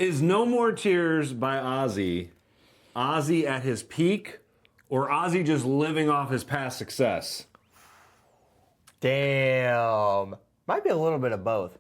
Is No More Tears by Ozzy at his peak, or Ozzy just living off his past success? Damn. Might be a little bit of both.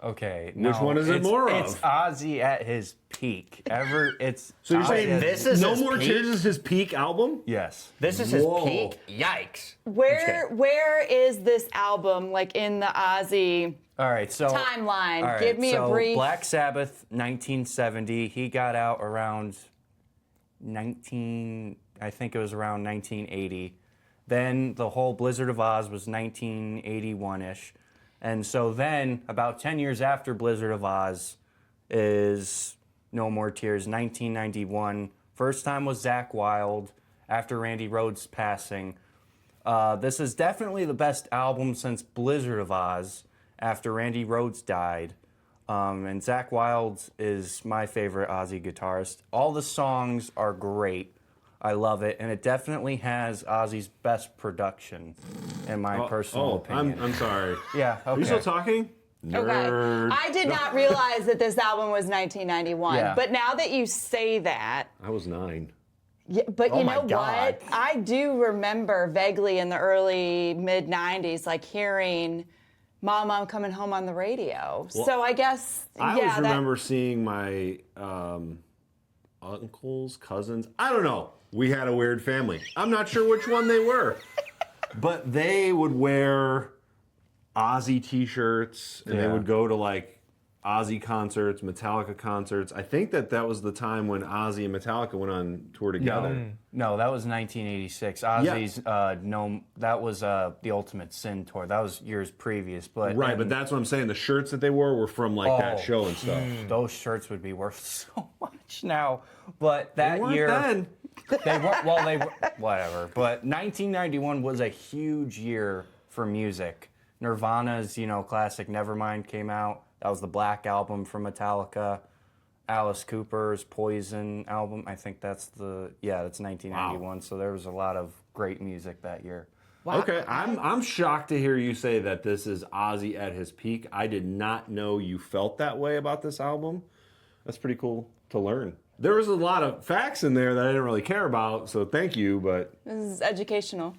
Okay. Which one is it more of? It's Ozzy at his peak. So you're saying this is No his More peak? Tears is his peak album? Yes. This is his Whoa. peak? Yikes. Where is this album, like, in the Ozzy All right, so timeline? all right, Give me a brief. Black Sabbath, 1970. He got out around I think it was around 1980. Then the whole Blizzard of Oz was 1981-ish. And so then, about 10 years after Blizzard of Oz is No More Tears, 1991. First time was Zakk Wylde after Randy Rhoads' passing. This is definitely the best album since Blizzard of Oz after Randy Rhoads died. And Zakk Wylde is my favorite Ozzy guitarist. All the songs are great. I love it. And it definitely has Ozzy's best production, in my personal opinion. I'm sorry. Yeah, okay. Are you still talking? Nerd. Okay. I did not realize that this album was 1991. Yeah. But now that you say that, I was 9. yeah, but you my know God. what? I do remember vaguely in the early mid 90s, like hearing "Mom, I'm Coming Home" on the radio. So I guess I always remember seeing my uncles, cousins. I don't know. We had a weird family. I'm not sure which one they were, but they would wear Ozzy T-shirts, and they would go to like Ozzy concerts, Metallica concerts. I think that was the time when Ozzy and Metallica went on tour together. No, that was 1986. Ozzy's that was the Ultimate Sin tour. That was years previous, but Right, but that's what I'm saying. The shirts that they wore were from like that show and stuff. those shirts would be worth so much now. But that They weren't year, then. they were well, they were whatever. But 1991 was a huge year for music. Nirvana's classic Nevermind came out. That was the Black Album from Metallica. Alice Cooper's Poison album. I think that's that's 1991. Wow. So there was a lot of great music that year. Wow. Okay, I'm shocked to hear you say that this is Ozzy at his peak. I did not know you felt that way about this album. That's pretty cool to learn. There was a lot of facts in there that I didn't really care about, so thank you, but This is educational.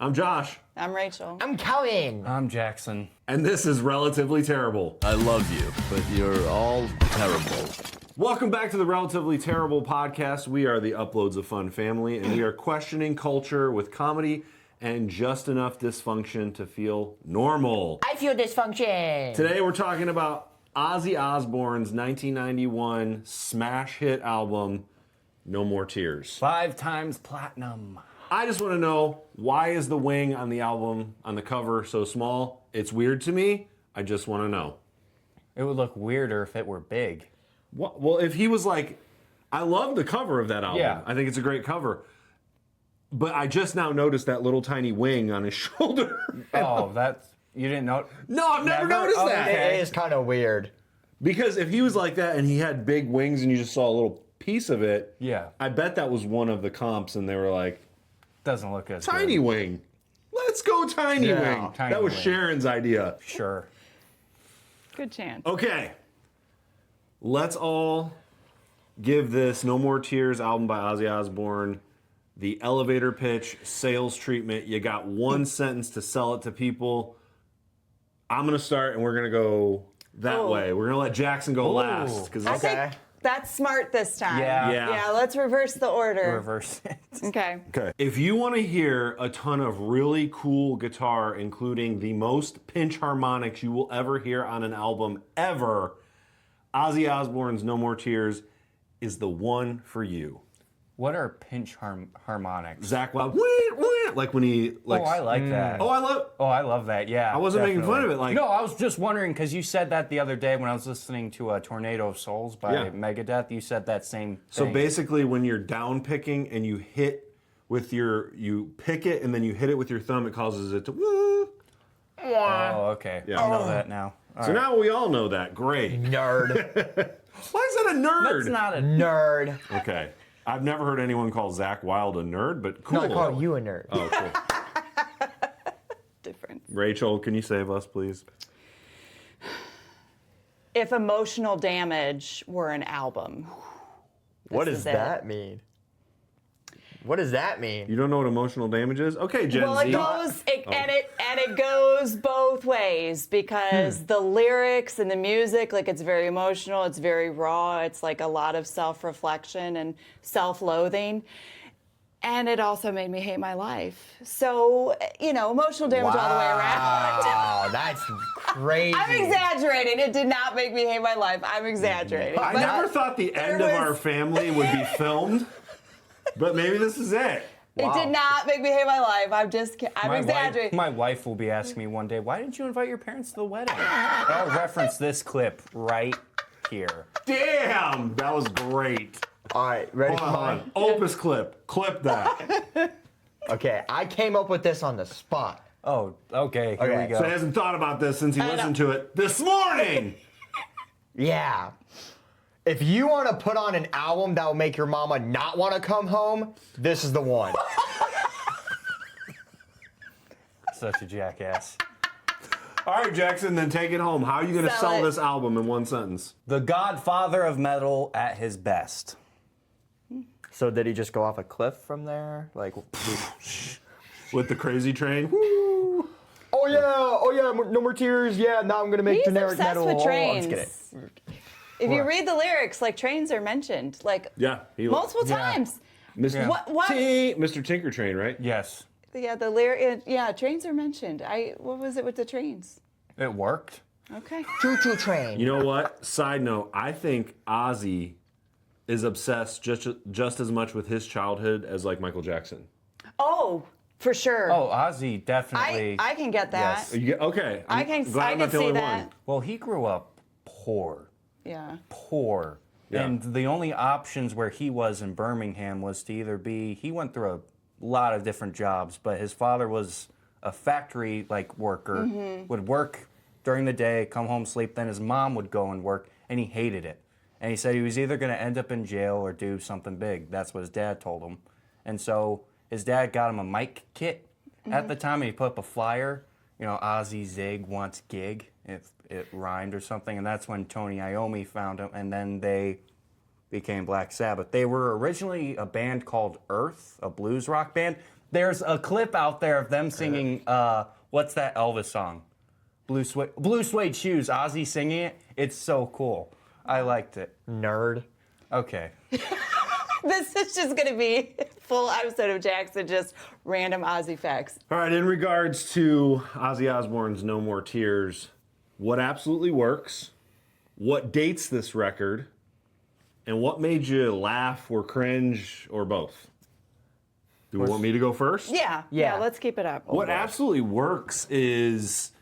I'm Josh, I'm Rachel. I'm Calvin. I'm Jackson. and this is Relatively Terrible. I love you, but you're all terrible. Welcome back to the Relatively Terrible podcast. We are the Uploads of Fun family, and we are questioning culture with comedy and just enough dysfunction to feel normal. I feel dysfunction. Today we're talking about Ozzy Osbourne's 1991 smash hit album, No More Tears. 5 times platinum. I just want to know, why is the wing on the album, on the cover, so small? It's weird to me. I just want to know. It would look weirder if it were big. What? Well, if he was like, I love the cover of that album. Yeah. I think it's a great cover. But I just now noticed that little tiny wing on his shoulder. Oh, you didn't know? No, I've never noticed Oh, that. okay. It is kind of weird. Because if he was like that and he had big wings and you just saw a little piece of it, Yeah. I bet that was one of the comps and they were like, Doesn't look as tiny good. wing. Let's go tiny Yeah, wing. tiny That was wing. Sharon's idea. Sure. Good chance. Okay. Let's all give this No More Tears album by Ozzy Osbourne the elevator pitch, sales treatment. You got one sentence to sell it to people. I'm going to start and we're going to go that way. We're going to let Jackson go last. I think that's smart this time. Yeah. Yeah, let's reverse the order. Reverse it. Okay. Okay. If you want to hear a ton of really cool guitar, including the most pinch harmonics you will ever hear on an album ever, Ozzy Osbourne's No More Tears is the one for you. What are pinch harmonics? Zakk Wylde, like when he like. Oh, I like that. Oh, I love that. Yeah. I wasn't making fun of it, like- no, I was just wondering because you said that the other day when I was listening to Tornado of Souls by Megadeth. You said that same thing. So basically, when you're down picking and you hit with you pick it and then you hit it with your thumb, it causes it to. Oh, okay. Yeah. I know that now. All So right. now we all know that. Great. Nerd. Why is that a nerd? That's not a. Nerd. Okay. I've never heard anyone call Zakk Wylde a nerd, but cool. No, I call you a nerd. Oh, cool. Difference. Rachel, can you save us, please? if Emotional Damage were an album. What This does is it. that mean? What does that mean? You don't know what emotional damage is? Okay, Gen Well, Z. it goes and it goes both ways because the lyrics and the music, like it's very emotional, it's very raw, it's like a lot of self-reflection and self-loathing. And it also made me hate my life. So, emotional damage all the way around. Wow, that's crazy. I'm exaggerating. It did not make me hate my life. I'm exaggerating. I But never thought the end of Our Family would be filmed, but maybe this is it. it did not make me hate my life. I'm exaggerating. My wife will be asking me one day, why didn't you invite your parents to the wedding? I'll reference this clip right here. Damn, that was great. All right, ready for Hold mine? on. Opus clip. Clip that. Okay, I came up with this on the spot. Oh, okay, here Okay. we go. So he hasn't thought about this since he listened to it this morning. Yeah. If you want to put on an album that will make your mama not want to come home, this is the one. Such a jackass. All right, Jackson, then take it home. How are you going to Sell sell it. this album in one sentence? The godfather of metal at his best. So did he just go off a cliff from there? Like, With the crazy train? oh yeah, no more tears. Yeah, now I'm gonna make He's generic obsessed metal. with Oh, I'm trains. just kidding. If you read the lyrics, like trains are mentioned, like Yeah. multiple Yeah. times. Mr. What? Mr. Tinker Train, right? Yes, Yeah, the lyric. Yeah, trains are mentioned. What was it with the trains? it worked. Okay. Choo choo train. You know what? Side note, I think Ozzy is obsessed just as much with his childhood as like Michael Jackson. Oh, for sure. Oh, Ozzy definitely. I can get that. Yes. Okay. I I'm can. glad I I'm can not the see only that. one. Well, he grew up poor. Yeah. Poor. Yeah. And the only options where he was in Birmingham was to either be, he went through a lot of different jobs, but his father was a factory worker, would work during the day, come home, sleep, then his mom would go and work, and he hated it. And he said he was either going to end up in jail or do something big. That's what his dad told him. And so his dad got him a mic kit at the time, and he put up a flyer, Ozzy Zig wants gig, if it rhymed or something, and that's when Tony Iommi found him, and then they became Black Sabbath. They were originally a band called Earth, a blues rock band. There's a clip out there of them singing, what's that Elvis song? Blue Suede Shoes, Ozzy singing it. It's so cool. I liked it. Nerd. Okay. This is just going to be a full episode of Jackson, just random Ozzy facts. All right, in regards to Ozzy Osbourne's No More Tears, what absolutely works, what dates this record, and what made you laugh or cringe or both? Do you want me to go first? Yeah. Yeah. Let's keep it up. What absolutely works is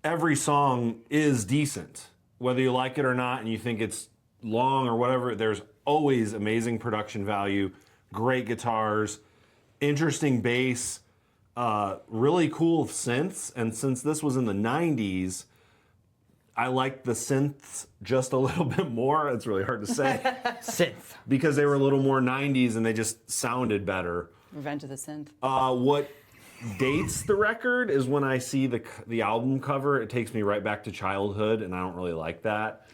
every song is decent. Whether you like it or not and you think it's long or whatever, there's always amazing production value, great guitars, interesting bass, really cool synths. And since this was in the 90s, I liked the synths just a little bit more. It's really hard to say. Synth. Because they were a little more 90s and they just sounded better. Revenge of the Synth. What dates the record is when I see the album cover, it takes me right back to childhood, and I don't really like that.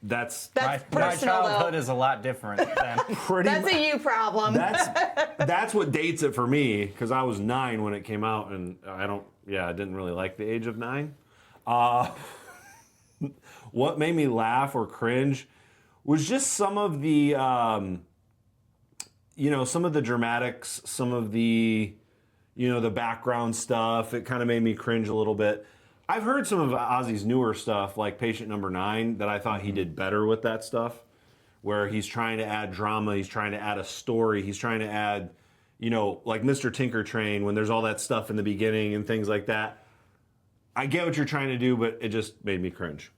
That's That's My personal, childhood though. is a lot different than. pretty. That's a you problem. That's what dates it for me, because I was 9 when it came out, and I didn't really like the age of 9. What made me laugh or cringe was just some of the some of the dramatics, some of the the background stuff. It kind of made me cringe a little bit. I've heard some of Ozzy's newer stuff, like Patient Number 9, that I thought he did better with that stuff, where he's trying to add drama, he's trying to add a story, he's trying to add, like Mr. Tinker Train, when there's all that stuff in the beginning and things like that. I get what you're trying to do, but it just made me cringe.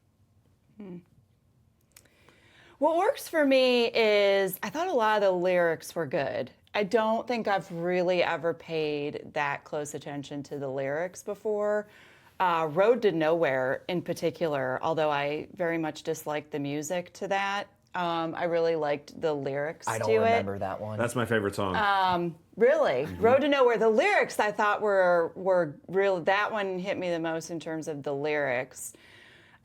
What works for me is I thought a lot of the lyrics were good. I don't think I've really ever paid that close attention to the lyrics before. Road to Nowhere in particular, although I very much disliked the music to that, I really liked the lyrics to it. I don't remember that one. That's my favorite song. Really? Road to Nowhere. The lyrics I thought were real. That one hit me the most in terms of the lyrics.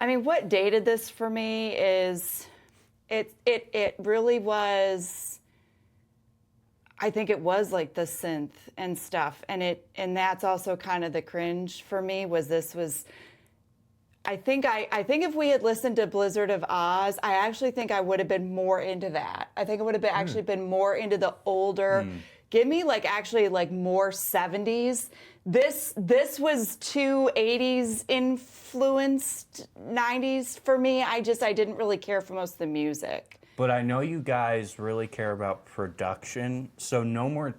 I mean, what dated this for me is it really was. I think it was like the synth and stuff, and that's also kind of the cringe for me. I think if we had listened to Blizzard of Oz, I actually think I would have been more into that. I think I would have actually been more into the older. Give me like actually like more 70s. This was too 80s influenced 90s for me. I didn't really care for most of the music. But I know you guys really care about production, so No More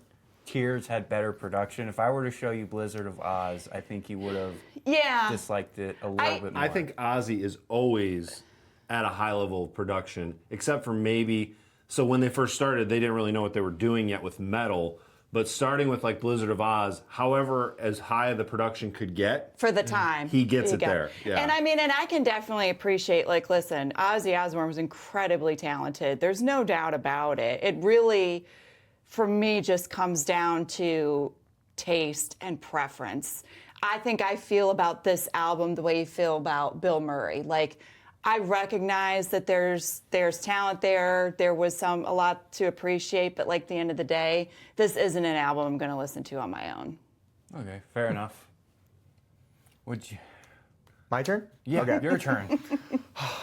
Tears had better production. If I were to show you Blizzard of Oz, I think you would have disliked it a little bit more. I think Ozzy is always at a high level of production, except for maybe, so when they first started, they didn't really know what they were doing yet with metal. But starting with like Blizzard of Oz, however as high the production could get for the time, he gets it there. Yeah. And I mean, and I can definitely appreciate, like, listen, Ozzy Osbourne was incredibly talented. There's no doubt about it. It really, for me, just comes down to taste and preference. I think I feel about this album the way you feel about Bill Murray. Like, I recognize that there's talent there. There was a lot to appreciate, but like at the end of the day, this isn't an album I'm going to listen to on my own. Okay, fair enough. Would you? My turn? Yeah, Okay. your turn.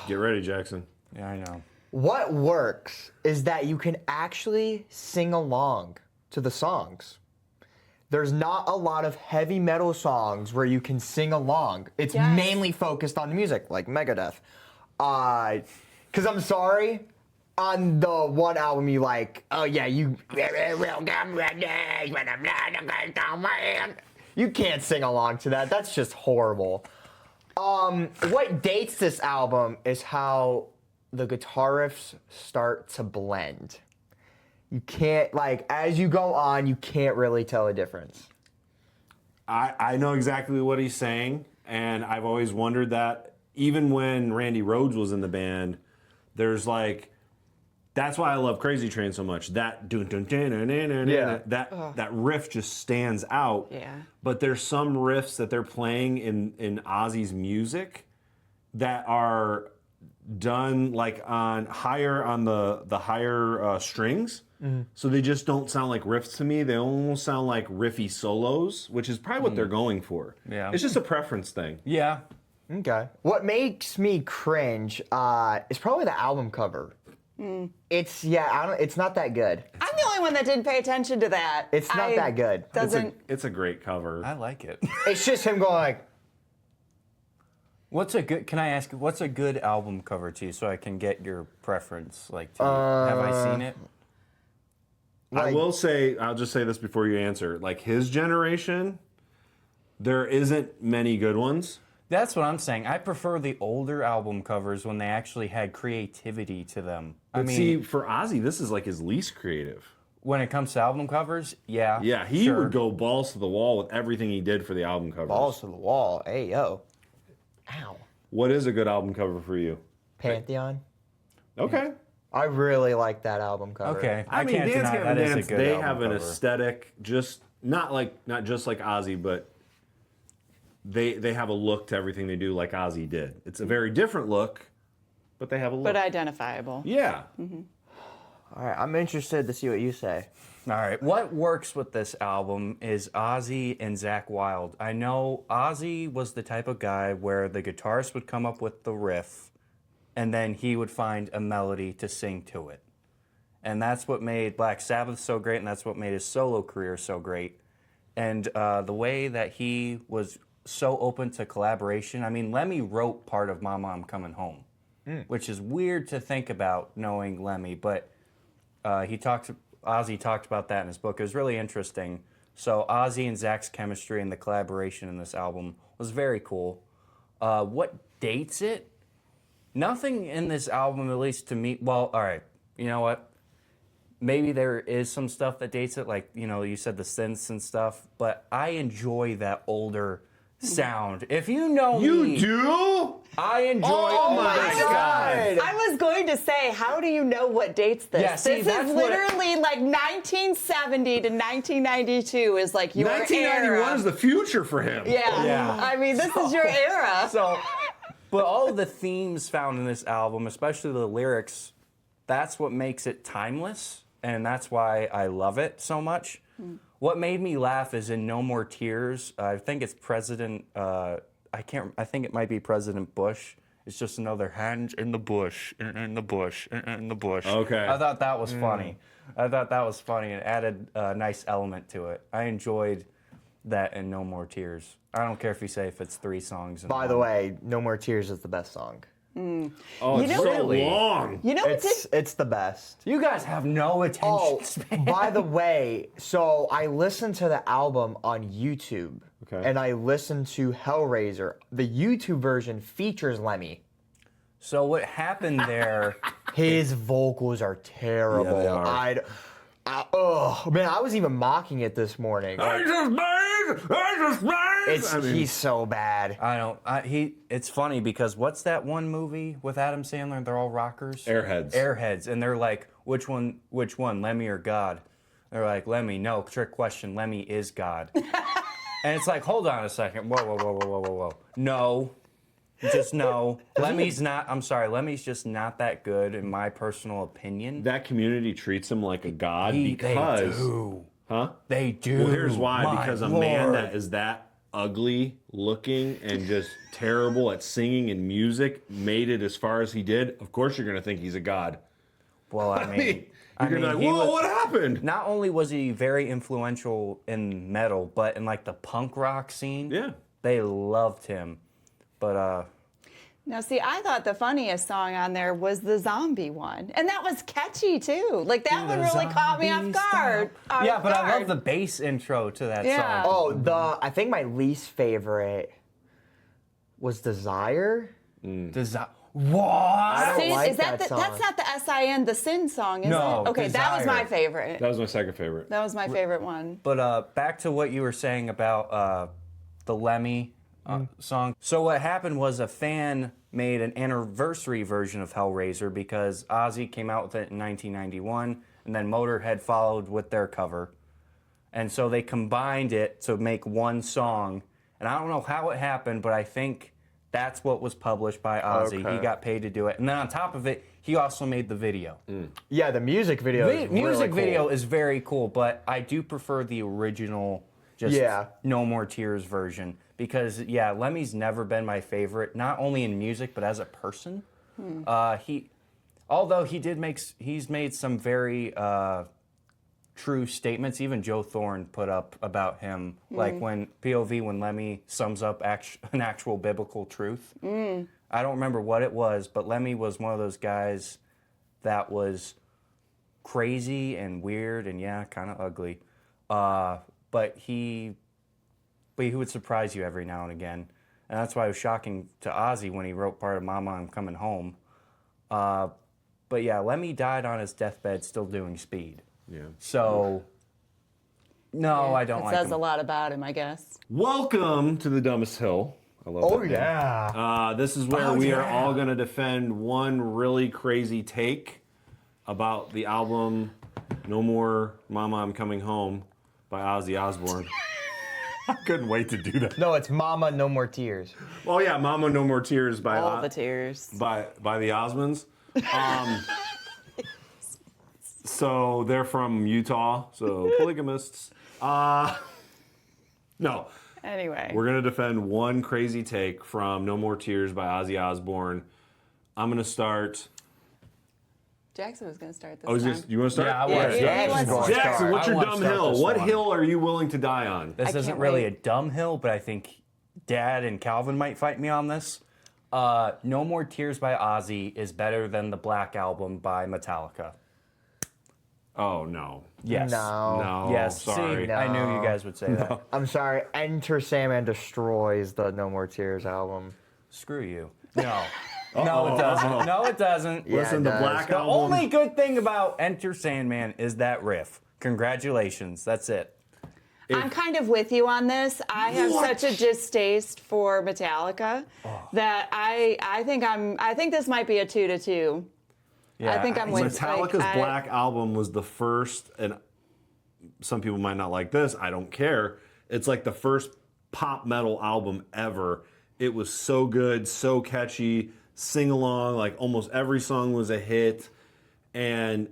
Get ready, Jackson. Yeah, I know. What works is that you can actually sing along to the songs. There's not a lot of heavy metal songs where you can sing along. It's mainly focused on music, like Megadeth. Because I'm sorry, on the one album you like, oh yeah, you can't sing along to that. That's just horrible. What dates this album is how the guitar riffs start to blend. You can't, like, as you go on, you can't really tell a difference. I know exactly what he's saying, and I've always wondered that. Even when Randy Rhoads was in the band, there's like, that's why I love Crazy Train so much. That that riff just stands out. Yeah. But there's some riffs that they're playing in Ozzy's music that are done like on the higher strings. So they just don't sound like riffs to me. They almost sound like riffy solos, which is probably what they're going for. Yeah. It's just a preference thing. Yeah. Okay. What makes me cringe is probably the album cover. It's not that good. I'm the only one that didn't pay attention to that. It's not that good. It's a great cover. I like it. It's just him going like, Can I ask, what's a good album cover to you so I can get your preference? Like, have I seen it? I will say, I'll just say this before you answer. Like his generation, there isn't many good ones. That's what I'm saying. I prefer the older album covers when they actually had creativity to them. But see, for Ozzy, this is like his least creative. When it comes to album covers, yeah. Yeah, he would go balls to the wall with everything he did for the album covers. balls to the wall. Hey, yo. Ow. What is a good album cover for you? Pantheon. Okay. I really like that album cover. Okay. I mean, can't Dance deny Gavin that is a Dance, good they album have an cover. aesthetic, just not just like Ozzy, but they have a look to everything they do like Ozzy did. It's a very different look, but they have a look. but identifiable. Yeah. All right, I'm interested to see what you say. All right, what works with this album is Ozzy and Zakk Wylde. I know Ozzy was the type of guy where the guitarist would come up with the riff, and then he would find a melody to sing to it. And that's what made Black Sabbath so great, and that's what made his solo career so great. And the way that he was so open to collaboration. I mean, Lemmy wrote part of Mama, I'm Coming Home, which is weird to think about knowing Lemmy, but Ozzy talked about that in his book. It was really interesting. So Ozzy and Zakk's chemistry and the collaboration in this album was very cool. What dates it? Nothing in this album, at least to me. Well, all right. You know what? Maybe there is some stuff that dates it, like, you know, you said the synths and stuff, but I enjoy that older sound. If you know me. You do? I enjoy Oh my God. I was going to say, how do you know what dates this? Yeah, see, this that's is what- literally like 1970 to 1992 is like your 1991 era. is the future for him. Yeah. Yeah. I mean, this is your era. So But all of the themes found in this album, especially the lyrics, that's what makes it timeless, and that's why I love it so much. What made me laugh is in No More Tears. I think it's President. I think it might be President Bush. It's just another hand in the bush, in the bush, in the bush. Okay. I thought that was funny. I thought that was funny and added a nice element to it. I enjoyed that in No More Tears. I don't care if you say if it's 3 songs. By the way, No More Tears is the best song. Oh, it's so Really? long. You know, It's the best. You guys have no attention Oh, span. by the way, so I listened to the album on YouTube. Okay. And I listened to Hellraiser. The YouTube version features Lemmy. So what happened there? His vocals are terrible. Yeah, they are. Man, I was even mocking it this morning. He's so bad. It's funny because what's that one movie with Adam Sandler? They're all rockers. Airheads. Airheads, and they're like, which one, Lemmy or God? They're like, Lemmy. No, trick question. Lemmy is God. And it's like, hold on a second. Whoa. No. Just no. Lemmy's not, I'm sorry, Lemmy's just not that good in my personal opinion. That community treats him like a god They because... do. Huh? They do. Well, here's why. My Because a Lord. man that is that ugly looking and just terrible at singing and music made it as far as he did, of course you're going to think he's a god. Well, I mean... You're going to be like, whoa, what happened? Not only was he very influential in metal, but in like the punk rock scene, Yeah. they loved him. But now, see, I thought the funniest song on there was the zombie one. And that was catchy, too. Like, that one really caught me off guard. yeah, but I love the bass intro to that Yeah. song. I think my least favorite was Desire. What? I don't Sin, like is that that song. that's not the Sin, the Sin song, is No, it? Okay, that was my Desire. favorite. That was my second favorite. That was my favorite one. But back to what you were saying about the Lemmy song. So what happened was a fan made an anniversary version of Hellraiser because Ozzy came out with it in 1991, and then Motorhead followed with their cover. And so they combined it to make one song. And I don't know how it happened, but I think that's what was published by Ozzy. Okay. He got paid to do it. And then on top of it, he also made the video. Yeah, the music video. The is music really cool. video is very cool, but I do prefer the original, just Yeah. No More Tears version. Because, yeah, Lemmy's never been my favorite, not only in music, but as a person. Although he's made some very true statements. Even Joe Thorne put up about him, like when Lemmy sums up an actual biblical truth. I don't remember what it was, but Lemmy was one of those guys that was crazy and weird and kind of ugly. But he would surprise you every now and again. And that's why it was shocking to Ozzy when he wrote part of Mama, I'm Coming Home. But yeah, Lemmy died on his deathbed still doing Speed. Yeah. So, no, I don't It like says him. a lot about him, I guess. Welcome to the Dumbest Hill. I love Oh that name. yeah. This is where we are all going to defend one really crazy take about the album No More Mama, I'm Coming Home by Ozzy Osbourne. I couldn't wait to do that. No, it's Mama, No More Tears. Oh yeah, Mama No More Tears by All the tears. by the Osmonds. So they're from Utah, so polygamists. No. Anyway. We're going to defend one crazy take from No More Tears by Ozzy Osbourne. I'm going to start. Jackson was going to start this Oh, time. you want to start? Yeah, I Yeah, was. yeah, he wants to Jackson, start. what's I your want to dumb start hill? this What one. hill are you willing to die on? This I isn't can't really wait. a dumb hill, but I think Dad and Calvin might fight me on this. No More Tears by Ozzy is better than the Black Album by Metallica. Oh, no. Yes. No. No, Yes. sorry. See, I knew you guys would say that. I'm sorry. Enter Sandman Destroys the No More Tears album. Screw you. No. No, it doesn't. No, it doesn't. Yeah, Listen, it the does. Black The Album. only good thing about Enter Sandman is that riff. Congratulations. That's it. I'm kind of with you on this. I have such a distaste for Metallica that I think this might be a 2-2. Yeah. I think I'm with Metallica's Black Album was the first, and some people might not like this, I don't care. It's like the first pop metal album ever, It was so good, so catchy, sing along, like almost every song was a hit. And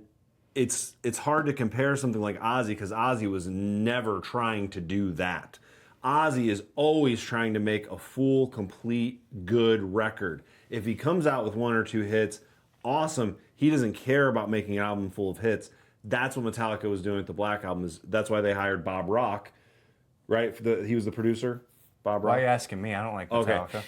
it's hard to compare something like Ozzy because Ozzy was never trying to do that. Ozzy is always trying to make a full, complete, good record. If he comes out with 1 or 2 hits, awesome. He doesn't care about making an album full of hits. That's what Metallica was doing with the Black Album. That's why they hired Bob Rock, right? He was the producer, Bob Rock. Why are you asking me? I don't like Metallica. Okay.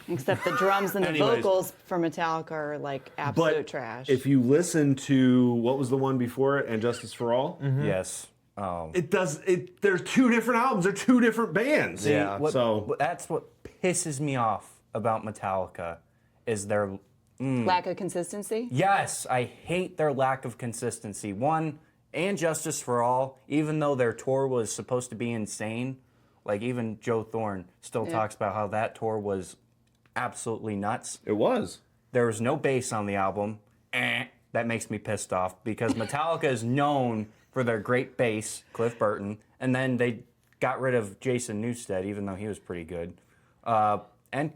Except the drums and the Anyways. vocals for Metallica are like absolute trash. If you listen to, what was the one before it, And Justice for All? Yes. There's 2 different albums. They're 2 different bands. Yeah. That's what pisses me off about Metallica is their Lack of consistency. yes, I hate their lack of consistency. One, and Justice for All, even though their tour was supposed to be insane, like even Joe Thorne still talks about how that tour was absolutely nuts. It was. There was no bass on the album. That makes me pissed off because Metallica is known for their great bass, Cliff Burton, and then they got rid of Jason Newsted, even though he was pretty good. And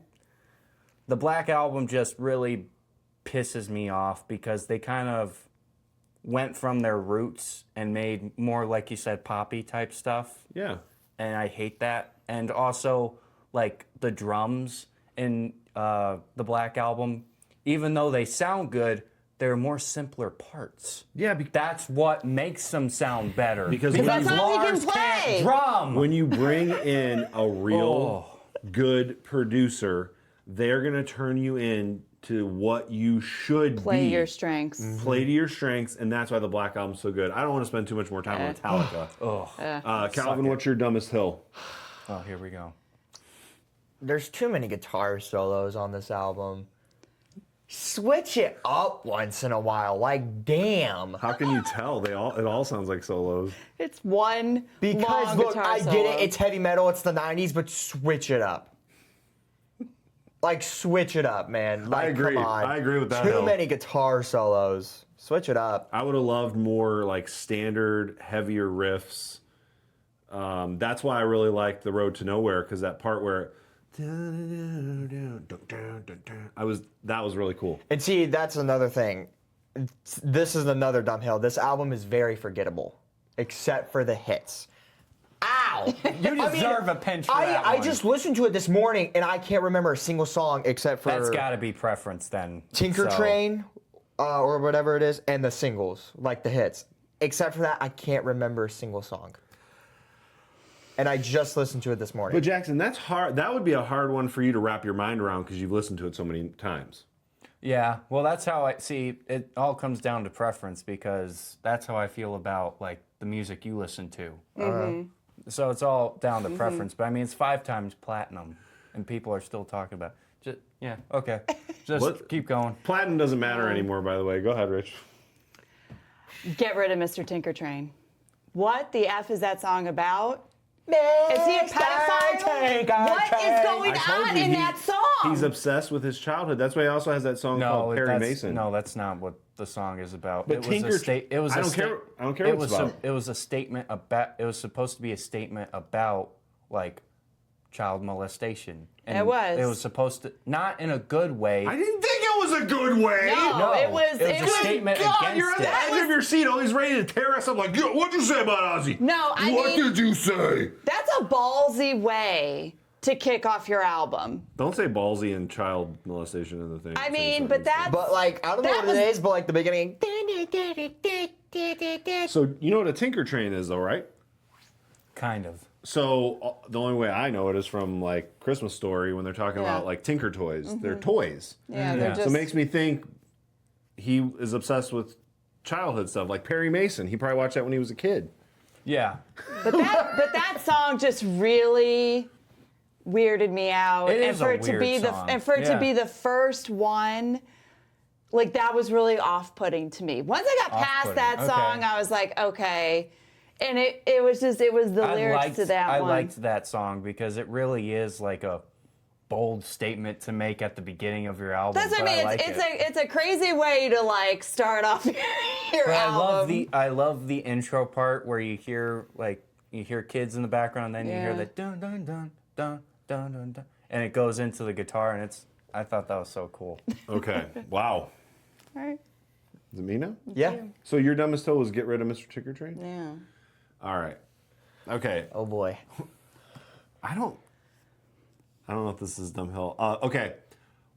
the Black Album just really pisses me off because they kind of went from their roots and made more, like you said, poppy type stuff. Yeah. And I hate that. And also, like, the drums in the Black Album, even though they sound good, they're more simpler parts. Yeah, That's what makes them sound better. Because that's all he can Lars play. can't drum. when you bring in a real good producer, they're going to turn you in to what you should Play be. your strengths. Play to your strengths, and that's why the Black Album's so good. I don't want to spend too much more time on Metallica. Calvin, what's your dumbest hill? Oh, here we go. There's too many guitar solos on this album. Switch it up once in a while. Like, damn. How can you tell? It all sounds like solos. It's one Because long look, guitar I solo. get it. It's heavy metal. It's the '90s, but switch it up. Like, switch it up, man. Like, agree. Come on. I agree with that Too hill. many guitar solos. Switch it up. I would have loved more like standard, heavier riffs. That's why I really liked The Road to Nowhere, because that part where that was really cool. And see, that's another thing. This is another dumb hill. This album is very forgettable, except for the hits. Ow! You deserve a pinch for that I one. just listened to it this morning, and I can't remember a single song except for That's got to be preference then. Tinker So, Train, or whatever it is, and the singles, like the hits. Except for that, I can't remember a single song. And I just listened to it this morning. But Jackson, that's hard. That would be a hard one for you to wrap your mind around because you've listened to it so many times. Yeah, well, that's how I see it. All comes down to preference because that's how I feel about like the music you listen to. So it's all down to preference. But I mean, it's 5 times platinum, and people are still talking about. Just okay. Just What? keep going. Platinum doesn't matter anymore, by the way. Go ahead, Rich. Get rid of Mr. Tinker Train. What the F is that song about? Is he a pedophile? What is going I told on you, in that song? He's obsessed with his childhood. That's why he also has that song called Perry that's, Mason. No, that's not what the song is about. But Tinker- It was I a don't care- I don't care it what it's was about. It was a statement about. It was supposed to be a statement about like child molestation. And It was. It was supposed to not in a good way. I didn't think it was a good way. No, it was a statement God, against you're on the it. edge of your seat, always ready to tear us up. Like, "Yo, what'd you say about Ozzy? No, I what mean- did you say? That's a ballsy way to kick off your album. Don't say ballsy and child molestation in the thing. I mean, but that's But like, I don't know That what was- it is, but like the beginning. So you know what a Tinker Train is, though, right? Kind of. So the only way I know it is from like Christmas Story when they're talking Yeah. about like Tinker toys. They're toys. yeah, they're Yeah. just So it makes me think he is obsessed with childhood stuff, like Perry Mason. He probably watched that when he was a kid. Yeah. but that song just really weirded me out. It and is for a it to weird be song. to Yeah. be the first one, like that was really off-putting to me. Once I got past Off-putting, that okay. song, I was like, okay. And it was the lyrics to that I one. liked that song because it really is like a bold statement to make at the beginning of your album. That's what I but mean. like It's it. it's a crazy way to like start off your But album. I love the intro part where you hear kids in the background, and then you hear Yeah. the dun dun dun dun dun dun dun. and it goes into the guitar, and I thought that was so cool. Okay. Wow. All right. Is it me now? Yeah. So your dumbest hill was get rid of Mr. Trick or Treat? Yeah. All right. Okay. Oh boy. I don't know if this is dumb hill. Okay.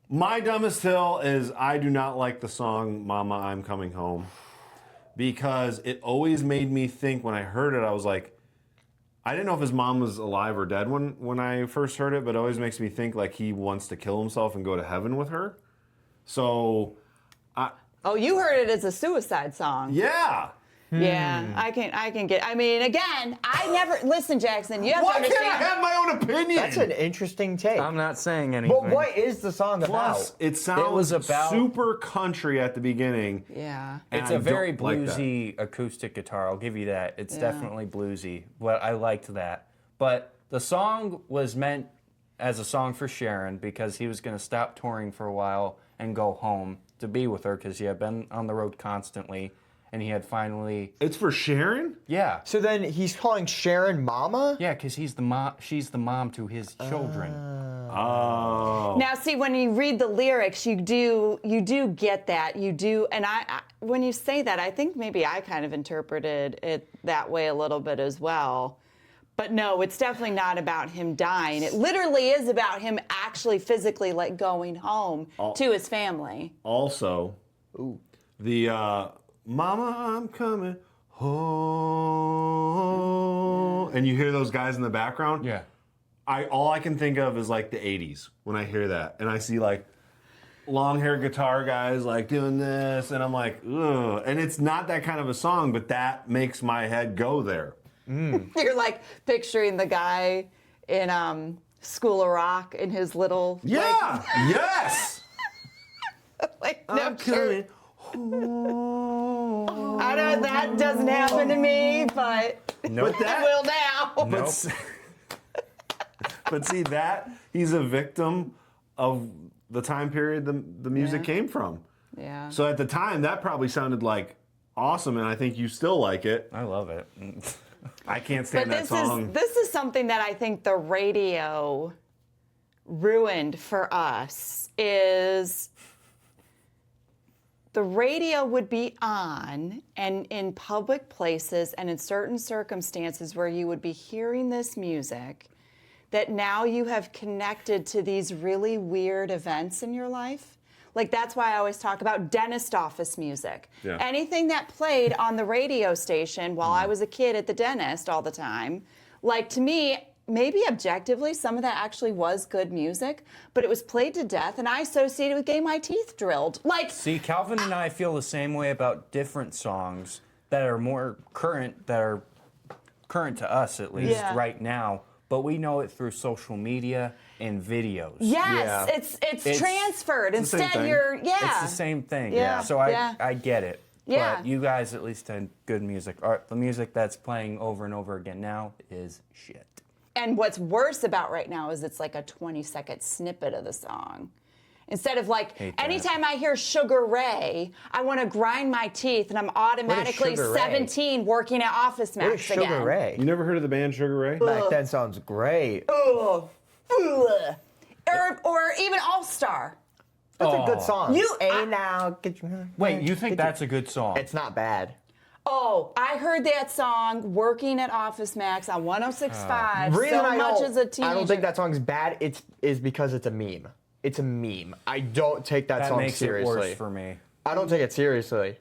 My dumbest hill is I do not like the song Mama, I'm Coming Home because it always made me think when I heard it, I was like, I didn't know if his mom was alive or dead when I first heard it, but it always makes me think like he wants to kill himself and go to heaven with her. So, Oh, you heard it as a suicide song. yeah. Yeah, I can get. I mean, again, I never listen, Jackson. You have Why to can't I understand. have my own opinion? That's an interesting take. I'm not saying anything. But what is the song Plus, about? it sounds was about- super country at the beginning. Yeah. and It's I a very don't like that. bluesy acoustic guitar. I'll give you that. It's Yeah. definitely bluesy. But I liked that. But the song was meant as a song for Sharon because he was going to stop touring for a while and go home to be with her because he had been on the road constantly, and he had finally. It's for Sharon? Yeah. So then he's calling Sharon Mama? Yeah, because he's the mom. She's the mom to his children. Oh. Now, see, when you read the lyrics, you do get that. You do, and I when you say that, I think maybe I kind of interpreted it that way a little bit as well. But no, it's definitely not about him dying. It literally is about him actually physically like going home to his family. Also, the Mama, I'm coming home. And you hear those guys in the background? Yeah. All I can think of is like the 80s when I hear that. And I see like long hair guitar guys like doing this. And I'm like, ugh. And it's not that kind of a song, but that makes my head go there. You're like picturing the guy in School of Rock in his little Yeah. Yes. like I'm no coming shirt. home. I know that doesn't happen to me, but Nope. But that it will now. Nope. But see that he's a victim of the time period the music Yeah. came from. Yeah. So at the time that probably sounded like awesome, and I think you still like it. I love it. I can't But stand that song. this is something that I think the radio ruined for us is the radio would be on and in public places and in certain circumstances where you would be hearing this music that now you have connected to these really weird events in your life. Like that's why I always talk about dentist office music. Yeah. Anything that played on the radio station while I was a kid at the dentist all the time, like to me, maybe objectively, some of that actually was good music, but it was played to death and I associated with getting my teeth drilled. Like, See, Calvin and I feel the same way about different songs that are more current, that are current to us at least Yeah. right now, but we know it through social media and videos. yes, Yeah. it's transferred. the same Instead, thing. you're, It's the same thing. Yeah, So yeah. I get it. Yeah. But you guys at least had good music. The music that's playing over and over again now is shit. And what's worse about right now is it's like a 20-second snippet of the song. Instead of like, Hate that. anytime I hear Sugar Ray, I want to grind my teeth and I'm automatically Sugar Ray? 17 working at Office What is Max Sugar again. Ray? You never heard of the band Sugar Ray? Back then sounds great. Ugh. Ugh. Or even All Star. That's a good song. You- Hey now, get your Wait, you think that's a good song? It's not bad. Oh, I heard that song working at Office Max on 106.5 Reason so I much don't, as a teenager. I don't think that song's bad. Is because it's a meme. It's a meme. I don't take that, that song makes seriously. it worse for me. I don't take it seriously.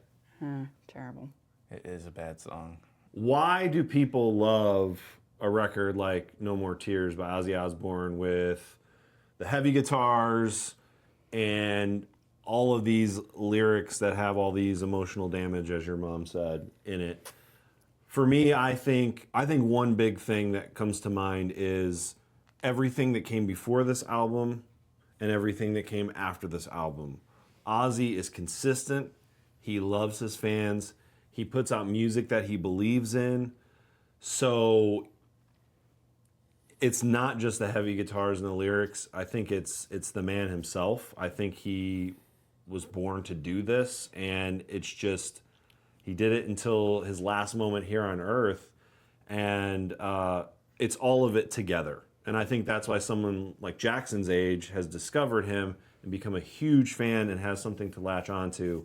Terrible. It is a bad song. Why do people love a record like No More Tears by Ozzy Osbourne with the heavy guitars and all of these lyrics that have all these emotional damage, as your mom said, in it? For me, I think one big thing that comes to mind is everything that came before this album and everything that came after this album. Ozzy is consistent. He loves his fans. He puts out music that he believes in. So it's not just the heavy guitars and the lyrics. I think it's the man himself. I think he was born to do this, and it's just he did it until his last moment here on Earth, and it's all of it together. And I think that's why someone like Jackson's age has discovered him and become a huge fan and has something to latch onto.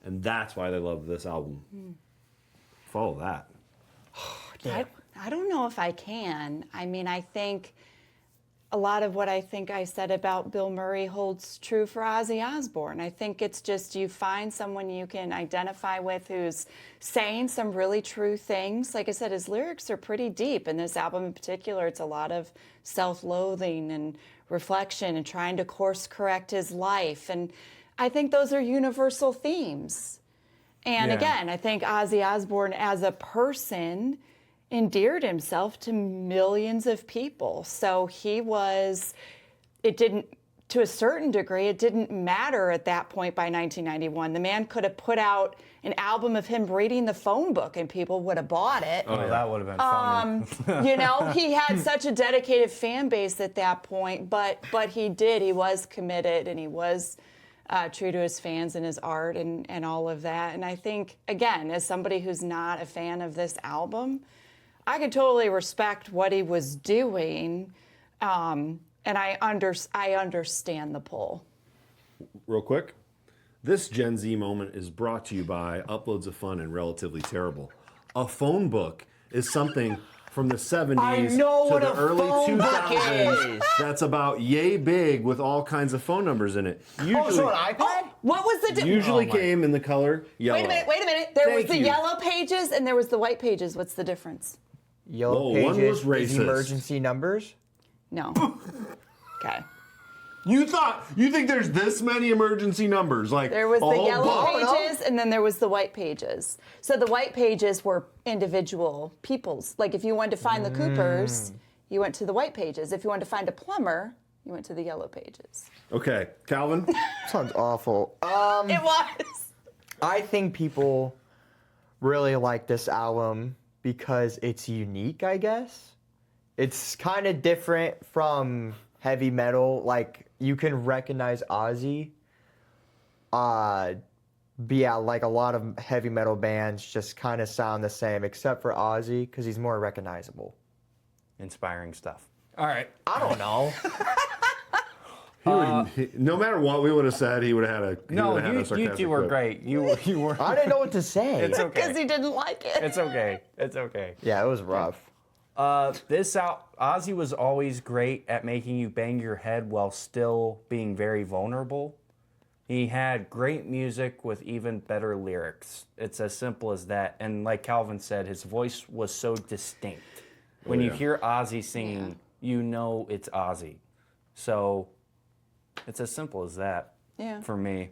And that's why they love this album. Follow that. I don't know if I can. I mean, I think a lot of what I think I said about Bill Murray holds true for Ozzy Osbourne. I think it's just you find someone you can identify with who's saying some really true things. Like I said, his lyrics are pretty deep. In this album in particular, it's a lot of self-loathing and reflection and trying to course correct his life. And I think those are universal themes. And again, I think Ozzy Osbourne as a person endeared himself to millions of people. So it didn't, to a certain degree, it didn't matter at that point by 1991. The man could have put out an album of him reading the phone book and people would have bought it. Oh, that would have been funny. You know, he had such a dedicated fan base at that point, but he did. He was committed and he was true to his fans and his art and all of that. And I think, again, as somebody who's not a fan of this album, I can totally respect what he was doing, and I understand the pull. Real quick, this Gen Z moment is brought to you by Uploads of Fun and Relatively Terrible. A phone book is something from the 70s I know to what the a early phone book 2000s is. that's about yay big with all kinds of phone numbers in it. Oh, Usually, so an iPad? What was the usually came in the color yellow. Wait a minute. There was Thank the you. yellow pages and there was the white pages. What's the difference? Yellow Whoa, one pages was is racist. emergency numbers. No. Okay. You think there's this many emergency numbers? Like There was a the whole yellow book? pages and then there was the white pages. So the white pages were individual people's. Like if you wanted to find the Coopers, you went to the white pages. If you wanted to find a plumber, you went to the yellow pages. Okay, Calvin. Sounds awful. It was. I think people really like this album because it's unique, I guess. It's kind of different from heavy metal. Like, you can recognize Ozzy. But yeah, like a lot of heavy metal bands just kind of sound the same, except for Ozzy, because he's more recognizable. Inspiring stuff. All right. I don't know. No matter what we would have said, he would have had a. No, had a you sarcastic two were quip. great. You were. I didn't know what to say. It's okay. Because he didn't like it. It's okay. It's okay. Yeah, it was rough. Ozzy was always great at making you bang your head while still being very vulnerable. He had great music with even better lyrics. It's as simple as that. And like Calvin said, his voice was so distinct. When you hear Ozzy singing, you know it's Ozzy. So it's as simple as that for me.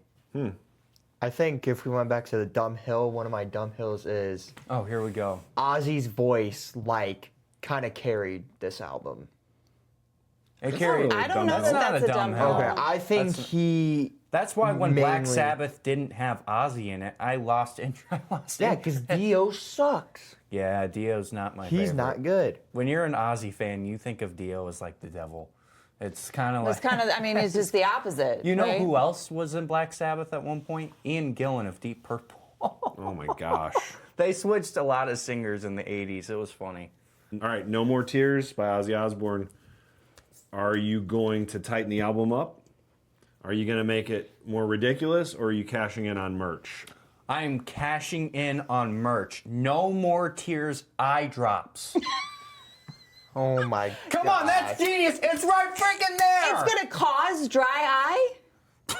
I think if we went back to the dumb hill, one of my dumb hills is Oh, here we go. Ozzy's voice, like, kind of carried this album. It carried. I don't know That's that not that's a a dumb dumb hill. hill. Okay, I think he. That's why when Black Mainly. Sabbath didn't have Ozzy in it, I lost interest. Yeah, because Dio sucks. Yeah, Dio's not my favorite. He's not good. When you're an Ozzy fan, you think of Dio as like the devil. It's kind of like... It's kind of, I mean, it's just the opposite. You know right? who else was in Black Sabbath at one point? Ian Gillan of Deep Purple. Oh my gosh. They switched a lot of singers in the 80s. It was funny. All right, No More Tears by Ozzy Osbourne. Are you going to tighten the album up? Are you going to make it more ridiculous, or are you cashing in on merch? I'm cashing in on merch. No More Tears eye drops. Oh my Come on, that's genius. It's right freaking there. It's going to cause dry eye?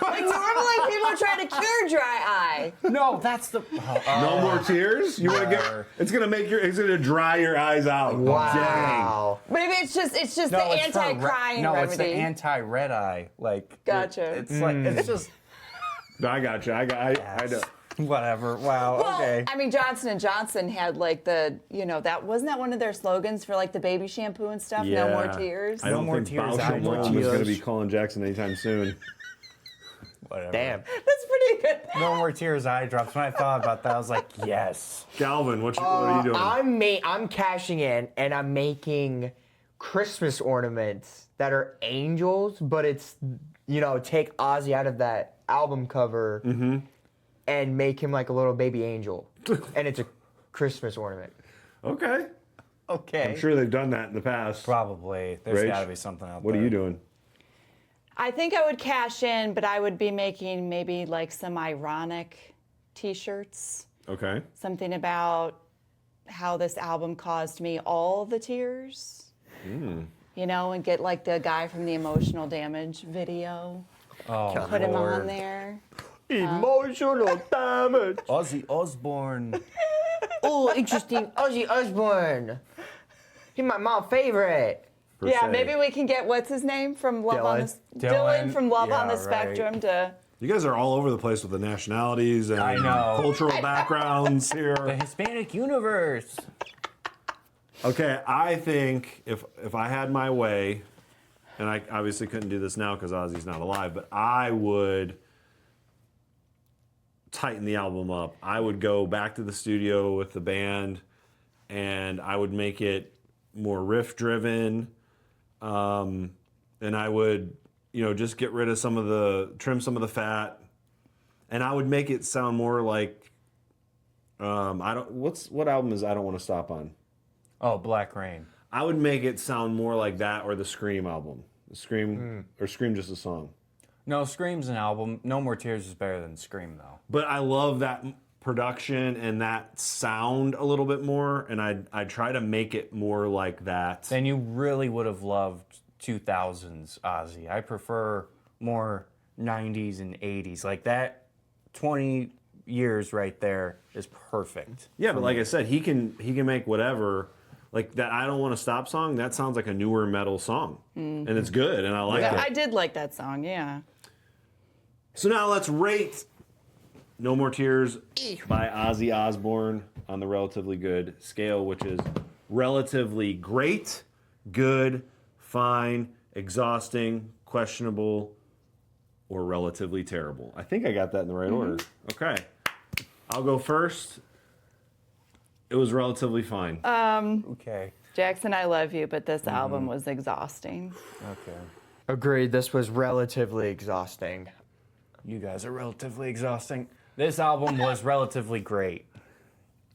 Like normally people try to cure dry eye. No, that's the... No more tears? You want to get? It's gonna make it's gonna dry your eyes out. Wow. Maybe it's just the anti-crying No, remedy. it's the anti-red eye. Like, Gotcha. It's like, it's just... Dang. I got you. I know. Whatever. Wow. Well, okay. I mean, Johnson & Johnson had like that wasn't that one of their slogans for like the baby shampoo and stuff? No more tears. I don't more think tears, Bausch I and more Lomb is gonna tears. be calling Jackson anytime soon. Whatever. Damn. That's pretty good. No More Tears eye drops. When I thought about that, I was like, yes. Calvin, what are you doing? I'm cashing in and I'm making Christmas ornaments that are angels, but it's, take Ozzy out of that album cover and make him like a little baby angel. And it's a Christmas ornament. Okay. Okay. I'm sure they've done that in the past. Probably. There's Rach, got to be something out What there. are you doing? I think I would cash in, but I would be making maybe like some ironic t-shirts. Okay. Something about how this album caused me all the tears. You know, and get like the guy from the Emotional Damage video. Oh, Put him Lord. on there. Emotional damage. Ozzy Osbourne. Oh, interesting. Ozzy Osbourne. He's my mom's favorite. Per Yeah, se. maybe we can get what's his name from Love on the Dylan. Dylan from Love on the Yeah, Spectrum to. You guys are all over the place with the nationalities and I know. cultural backgrounds The here. Hispanic universe. Okay, I think if I had my way, and I obviously couldn't do this now because Ozzy's not alive, but I would tighten the album up. I would go back to the studio with the band, and I would make it more riff driven, and I would, just get rid of trim some of the fat, and I would make it sound more like, what album is I Don't Want to Stop on? Oh, Black Rain. I would make it sound more like that or the Scream album. The Scream, or Scream just a song. No, Scream's an album. No More Tears is better than Scream, though. But I love that production and that sound a little bit more, and I try to make it more like that. Then you really would have loved 2000s Ozzy. I prefer more 90s and 80s. Like that 20 years right there is perfect. Yeah, but like I said, he can make whatever. Like that I Don't Want to Stop song, that sounds like a newer metal song. And it's good, and I like I it. did like that song, yeah. So now let's rate No More Tears by Ozzy Osbourne on the relatively good scale, which is relatively great, good, fine, exhausting, questionable, or relatively terrible. I think I got that in the right order. Okay. I'll go first. It was relatively fine. Okay. Jackson, I love you, but this album was exhausting. Okay. Agreed. This was relatively exhausting. You guys are relatively exhausting. This album was relatively great.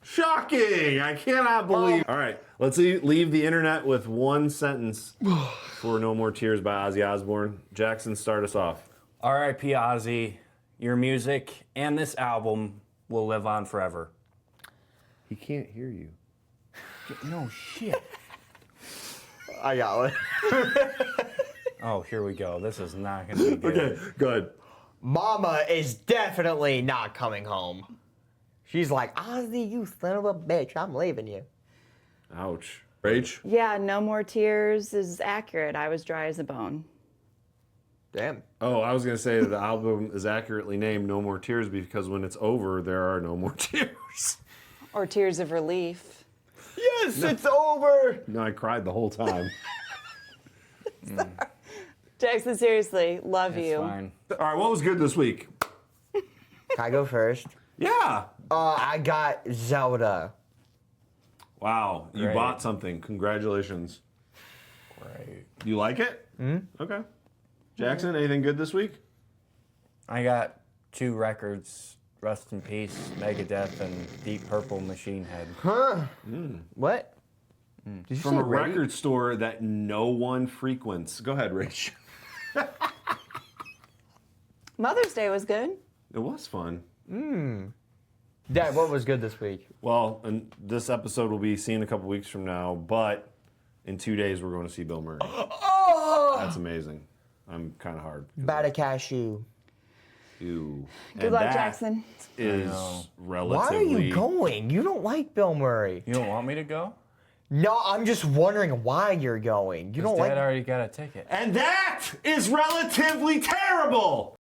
Shocking! I cannot believe. All right, let's leave the internet with one sentence for No More Tears by Ozzy Osbourne. Jackson, start us off. R.I.P. Ozzy. Your music and this album will live on forever. He can't hear you. No shit. I got one. Oh, here we go. This is not going to be good. Okay, good. Mama is definitely not coming home. She's like, Ozzy, you son of a bitch, I'm leaving you. Ouch. Rach? Yeah, No More Tears is accurate. I was dry as a bone. Damn. Oh, I was going to say that the album is accurately named No More Tears because when it's over, there are no more tears. Or Tears of Relief. Yes, it's over. No, I cried the whole time. Jackson, seriously, love It's you. fine. All right, what was good this week? Can I go first? Yeah. I got Zelda. Wow, you Great. bought something. Congratulations. Great. You like it? Okay. Jackson, anything good this week? I got 2 records. Rest in Peace, Megadeth, and Deep Purple Machine Head. Huh? What? Did you From say a ready? record store that no one frequents. Go ahead, Rach. Mother's Day was good. It was fun. Dad, what was good this week? Well, and this episode will be seen a couple weeks from now, but in 2 days we're going to see Bill Murray. Oh! That's amazing. I'm kind of hard. Bad a cashew. Ew. Good luck, Jackson. Is know. relatively. Why are you going? You don't like Bill Murray. You don't want me to go? No, I'm just wondering why you're going. You don't Dad like. already got a ticket. And that is relatively terrible.